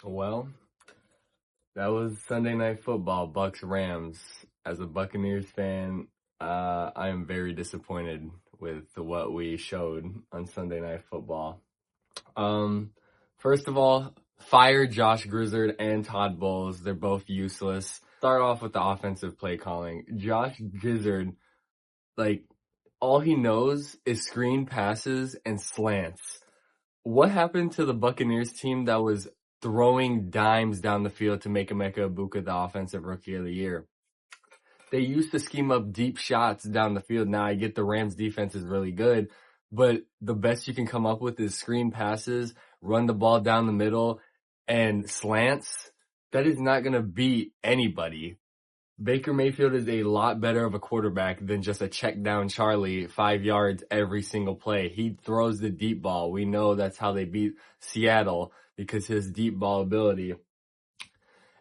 Well, that was Sunday Night Football, Bucs Rams. As a Buccaneers fan, I am very disappointed with what we showed on Sunday Night Football. Um, First of all, fire Josh Grizzard and Todd Bowles. They're both useless. Start off with the offensive play calling. Josh Grizzard, like, all he knows is screen passes and slants. What happened to the Buccaneers team that was throwing dimes down the field to make Emeka Egbuka the offensive rookie of the year? They used to scheme up deep shots down the field. Now I get the Rams defense is really good, but the best you can come up with is screen passes, run the ball down the middle, and slants. That is not going to beat anybody. Baker Mayfield is a lot better of a quarterback than just a check down Charlie 5 yards every single play. He throws the deep ball. We know that's how they beat Seattle because his deep ball ability.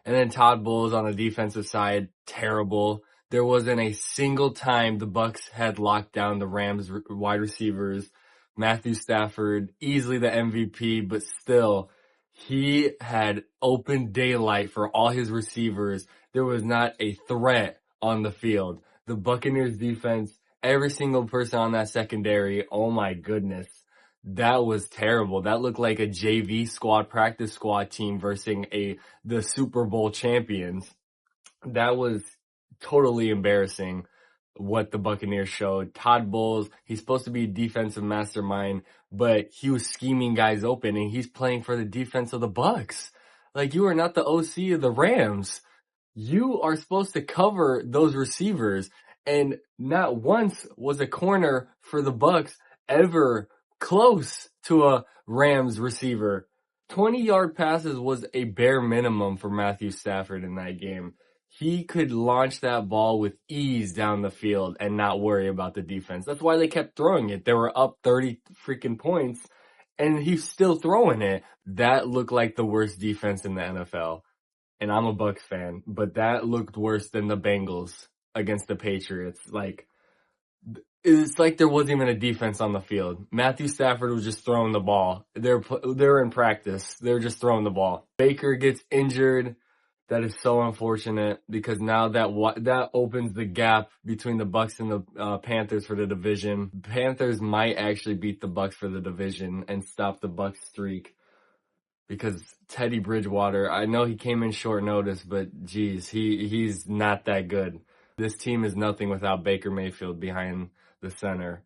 And then Todd Bowles on the defensive side, terrible. There wasn't a single time the Bucs had locked down the Rams wide receivers. Matthew Stafford, easily the MVP, but still, he had open daylight for all his receivers. There was not a threat on the field. The Buccaneers defense, every single person on that secondary, oh my goodness. That was terrible. That looked like a JV squad, practice squad team versus the Super Bowl champions. That was totally embarrassing what the Buccaneers showed. Todd Bowles, he's supposed to be a defensive mastermind, but he was scheming guys open and he's playing for the defense of the Bucs. Like, you are not the OC of the Rams. You are supposed to cover those receivers, and not once was a corner for the Bucs ever close to a Rams receiver. 20-yard passes was a bare minimum for Matthew Stafford in that game. He could launch that ball with ease down the field and not worry about the defense. That's why they kept throwing it. They were up 30 freaking points, and he's still throwing it. That looked like the worst defense in the NFL. And I'm a Bucs fan, but that looked worse than the Bengals against the Patriots. It's like there wasn't even a defense on the field. Matthew Stafford was just throwing the ball. They're in practice. They're just throwing the ball. Baker gets injured. That is so unfortunate because now that opens the gap between the Bucs and the Panthers for the division. Panthers might actually beat the Bucs for the division and stop the Bucs streak. Because Teddy Bridgewater, I know he came in short notice, but geez, he's not that good. This team is nothing without Baker Mayfield behind the center.